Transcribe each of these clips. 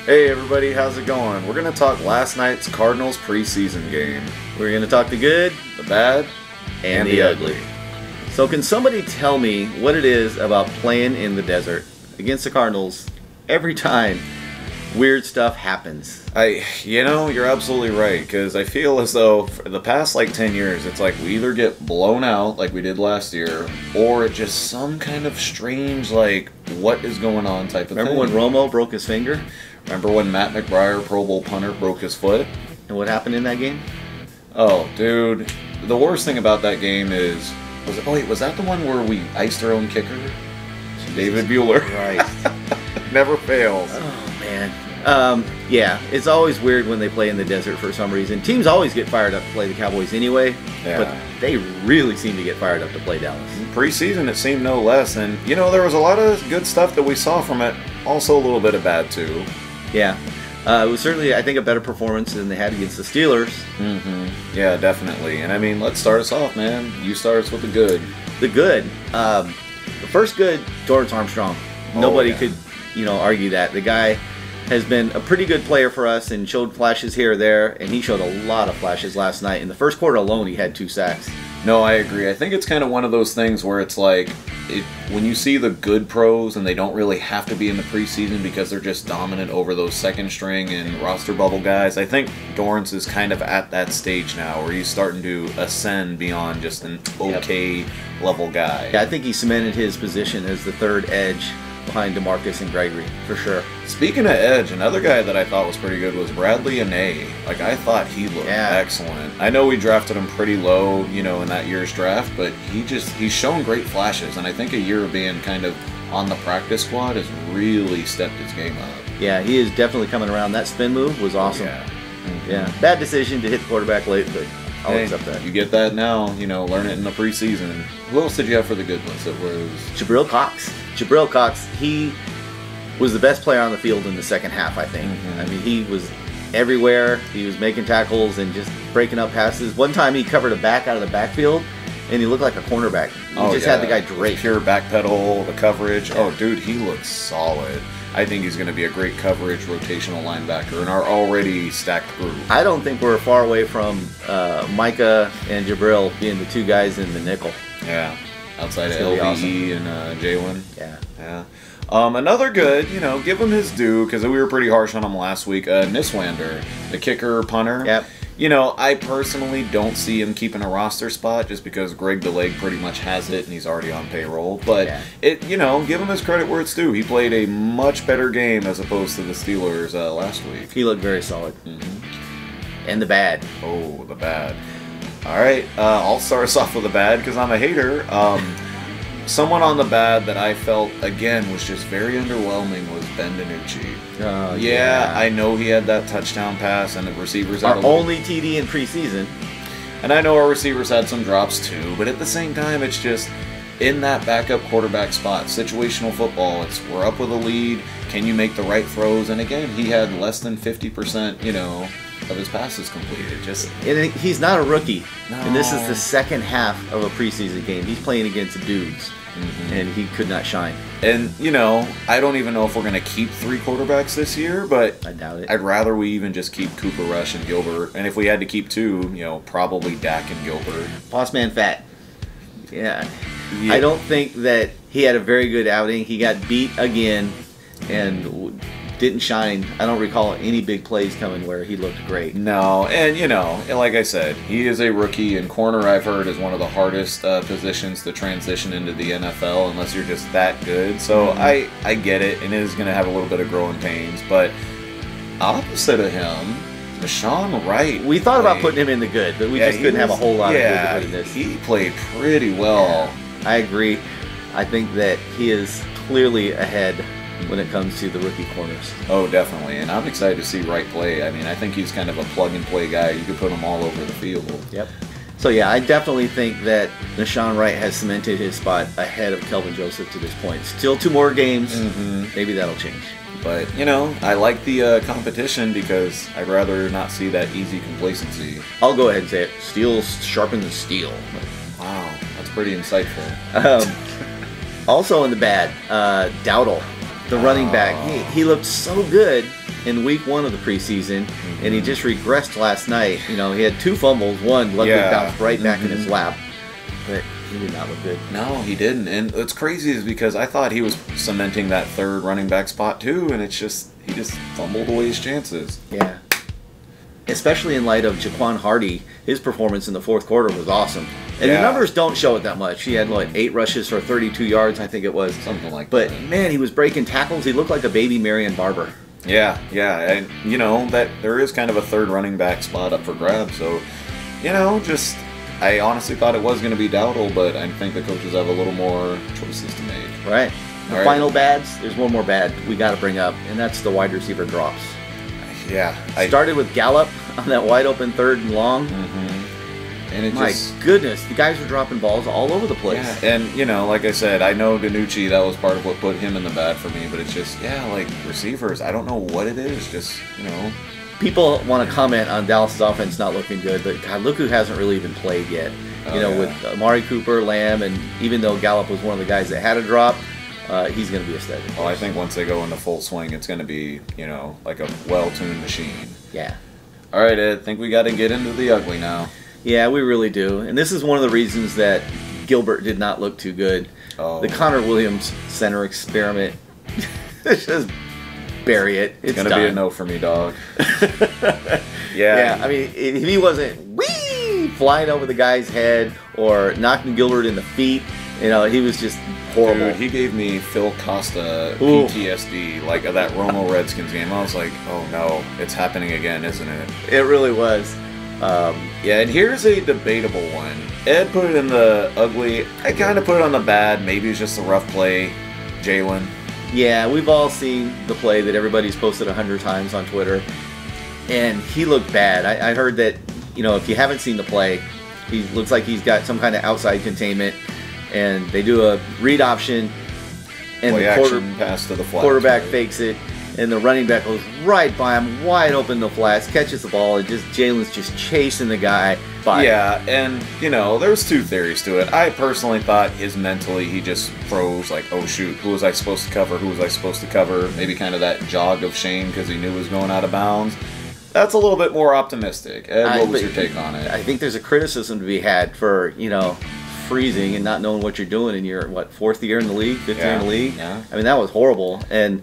Hey everybody, how's it going? We're going to talk last night's Cardinals preseason game. We're going to talk the good, The bad and the ugly. So can somebody tell me what it is about playing in the desert against the Cardinals every time weird stuff happens? You're absolutely right, because I feel as though for the past 10 years, it's like we either get blown out like we did last year, or it's just some kind of strange, what is going on type of Remember thing. when Romo broke his finger? Remember when Matt McBride, Pro Bowl punter, broke his foot? And what happened in that game? Oh, dude. The worst thing about that game is... was that the one where we iced our own kicker? David Bueller. Right. Never fails. Oh, man. Yeah, it's always weird when they play in the desert for some reason. Teams always get fired up to play the Cowboys anyway, but they really seem to get fired up to play Dallas. Preseason, it seemed no less, and there was a lot of good stuff that we saw from it. Also, a little bit of bad too. Yeah, it was certainly, I think, a better performance than they had against the Steelers. Mm-hmm. Yeah, definitely. And let's start us off, man. You start us with the good. The good. The first good, Dorrance Armstrong. Nobody could, argue that. The guy has been a pretty good player for us and showed flashes here or there, and he showed a lot of flashes last night. In the first quarter alone, he had 2 sacks. No, I agree. I think it's kind of one of those things where it's when you see the good pros and they don't really have to be in the preseason because they're just dominant over those second string and roster bubble guys. I think Dorrance is kind of at that stage now where he's starting to ascend beyond just an okay level guy. Yeah, I think he cemented his position as the third edge behind DeMarcus and Gregory, for sure. Speaking of edge, another guy that I thought was pretty good was Bradley Anae. I thought he looked excellent. I know we drafted him pretty low, in that year's draft, but he's shown great flashes, and I think a year of being kind of on the practice squad has really stepped his game up. Yeah, he is definitely coming around. That spin move was awesome. Yeah, bad decision to hit the quarterback late, but I'll accept that. You get that now, learn it in the preseason. Who else did you have for the good ones? It was Jabril Cox. Jabril Cox, he was the best player on the field in the second half, I think. I mean, he was everywhere. He was making tackles and just breaking up passes. One time he covered a back out of the backfield, and he looked like a cornerback. He just had the guy draped. Pure backpedal, the coverage. Yeah. Oh, dude, he looks solid. I think he's going to be a great coverage rotational linebacker in our already stacked group. I don't think we're far away from Micah and Jabril being the 2 guys in the nickel. Yeah, outside of LVE and Jalen. Yeah. Another good, give him his due, because we were pretty harsh on him last week. Niswander, the kicker punter. Yep. I personally don't see him keeping a roster spot just because Greg DeLeg pretty much has it and he's already on payroll. But, give him his credit where it's due. He played a much better game as opposed to the Steelers last week. He looked very solid. And the bad. Oh, the bad. All right, I'll start us off with the bad because I'm a hater. Someone on the bad that I felt, again, was just very underwhelming was Ben DiNucci. Yeah, I know he had that touchdown pass and the receivers had our only TD in preseason. And I know our receivers had some drops too, but at the same time, it's just in that backup quarterback spot, situational football, we're up with a lead, can you make the right throws? And again, he had less than 50%, of his passes completed. And he's not a rookie. No. And this is the second half of a preseason game. He's playing against dudes. And he could not shine. And, I don't even know if we're going to keep 3 quarterbacks this year, but I doubt it. I'd rather we even just keep Cooper Rush and Gilbert. And if we had to keep 2, probably Dak and Gilbert. Boss man fat. Yeah. I don't think that he had a very good outing. He got beat again and didn't shine. I don't recall any big plays coming where he looked great. No, and like I said, he is a rookie, and corner I've heard is one of the hardest positions to transition into the NFL unless you're just that good. So I get it, and it is going to have a little bit of growing pains, but opposite of him, Deshaun Wright. We thought about putting him in the good, but we just couldn't have a whole lot of good to put in this. He played pretty well. Yeah, I agree. I think that he is clearly ahead when it comes to the rookie corners. Oh, definitely. And I'm excited to see Wright play. I mean, I think he's kind of a plug-and-play guy. You could put him all over the field. Yep. So, yeah, I definitely think that Deshaun Wright has cemented his spot ahead of Kelvin Joseph to this point. Still 2 more games. Maybe that'll change. But, I like the competition because I'd rather not see that easy complacency. I'll go ahead and say it. Steel sharpens steel. Wow, that's pretty insightful. Also in the bad, Dowdle, the running back. He looked so good in week 1 of the preseason, and he just regressed last night. You know, he had 2 fumbles. One luckily bounced right back in his lap, but he did not look good. No, he didn't. And what's crazy is because I thought he was cementing that 3rd running back spot too, and it's just he just fumbled away his chances. Yeah. Especially in light of Jaquan Hardy, his performance in the 4th quarter was awesome. And the numbers don't show it that much. He had like 8 rushes for 32 yards, I think it was. Something like that. But man, he was breaking tackles. He looked like a baby Marion Barber. Yeah, and you know that there is kind of a 3rd running back spot up for grabs. So, you know, just I honestly thought it was going to be Dowdle, but I think the coaches have a little more choices to make. Right. The final bads. There's one more bad we got to bring up, and that's the wide receiver drops. Yeah, started with Gallup on that wide open 3rd and long. And it My goodness, the guys were dropping balls all over the place. Yeah, and you know, like I said, I know DiNucci, that was part of what put him in the bad for me, but it's just, like receivers, I don't know what it is, just, you know. People want to comment on Dallas' offense not looking good, but God, look who hasn't really even played yet. With Amari Cooper, Lamb, and even though Gallup was one of the guys that had a drop, he's going to be a stud. Well, I think once they go into full swing, it's going to be, you know, like a well-tuned machine. Yeah. All right, Ed, I think we got to get into the ugly now. Yeah, we really do. And this is one of the reasons that Gilbert did not look too good. The Connor Williams center experiment. Just bury it. It's going to be a no for me, dog. Yeah, I mean, if he wasn't flying over the guy's head or knocking Gilbert in the feet, you know, he was just horrible. Dude, he gave me Phil Costa PTSD, like that Romo Redskins game. I was like, oh no, it's happening again, isn't it? It really was. And here's a debatable one. Ed put it in the ugly. I kind of put it on the bad. Maybe it's just a rough play. Jalen. Yeah, we've all seen the play that everybody's posted 100 times on Twitter. And he looked bad. I heard that, you know, if you haven't seen the play, he looks like he's got some kind of outside containment. And they do a read option. And the pass to the flat, quarterback fakes it. And the running back goes right by him, wide open in the flats, catches the ball, and Jalen's just chasing the guy by. Yeah, and, you know, there's 2 theories to it. I personally thought mentally he just froze, like, oh shoot, who was I supposed to cover, who was I supposed to cover? Maybe kind of that jog of shame because he knew he was going out of bounds. That's a little bit more optimistic. Ed, what was your take on it? I think there's a criticism to be had for, you know, freezing and not knowing what you're doing in your, 4th year in the league, 5th year in the league? Yeah. I mean, that was horrible. And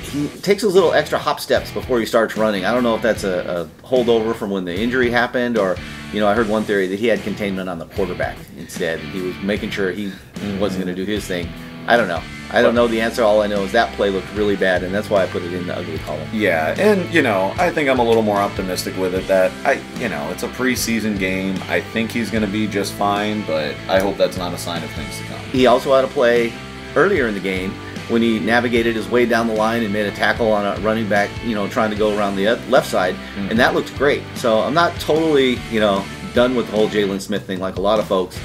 he takes those little extra hop steps before he starts running. I don't know if that's a holdover from when the injury happened, or, you know, I heard one theory that he had containment on the quarterback instead. He was making sure he wasn't going to do his thing. I don't know. I don't know the answer. All I know is that play looked really bad, and that's why I put it in the ugly column. Yeah, and, you know, I think I'm a little more optimistic with it that, it's a preseason game. I think he's going to be just fine, but I hope that's not a sign of things to come. He also had a play earlier in the game when he navigated his way down the line and made a tackle on a running back, you know, trying to go around the left side, and that looked great. So I'm not totally, you know, done with the whole Jalen Smith thing like a lot of folks.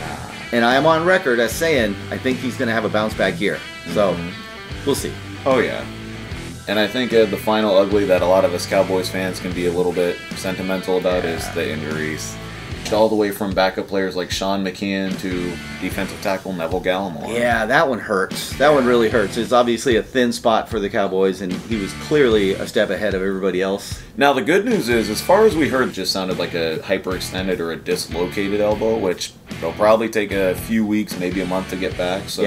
And I am on record as saying I think he's going to have a bounce back year. So we'll see. Oh, yeah. And I think the final ugly that a lot of us Cowboys fans can be a little bit sentimental about is the injuries. All the way from backup players like Sean McKeon to defensive tackle Neville Gallimore. Yeah, that one hurts. That one really hurts. It's obviously a thin spot for the Cowboys, and he was clearly a step ahead of everybody else. Now, the good news is, as far as we heard, it just sounded like a hyperextended or a dislocated elbow, which they'll probably take a few weeks, maybe a month to get back. So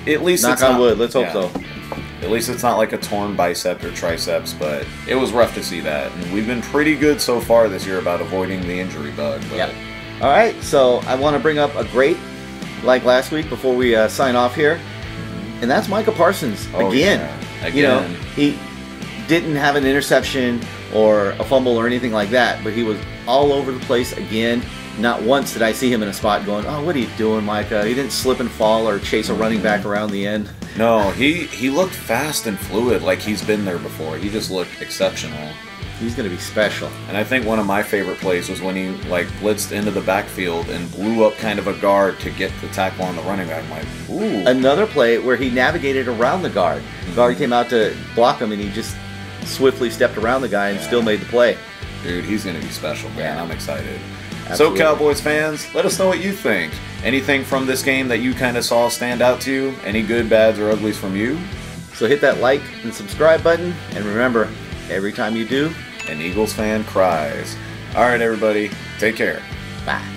at least knock on wood. Let's hope so. At least it's not like a torn bicep or triceps, but it was rough to see that. And we've been pretty good so far this year about avoiding the injury bug. But all right, so I want to bring up a great, like last week, before we sign off here, and that's Micah Parsons again. Yeah. Again. You know, he didn't have an interception or a fumble or anything like that, but he was all over the place again. Not once did I see him in a spot going, oh, what are you doing, Micah? He didn't slip and fall or chase a running back around the end. No, he looked fast and fluid like he's been there before. He just looked exceptional. He's going to be special. And I think one of my favorite plays was when he blitzed into the backfield and blew up kind of a guard to get the tackle on the running back. I'm like, ooh. Another play where he navigated around the guard. The guard came out to block him, and he just swiftly stepped around the guy and still made the play. Dude, he's going to be special, man. I'm excited. Absolutely. So, Cowboys fans, let us know what you think. Anything from this game that you kind of saw stand out to you? Any good, bads, or uglies from you? So hit that like and subscribe button, and remember, Every time you do, an Eagles fan cries. All right, everybody, take care. bye.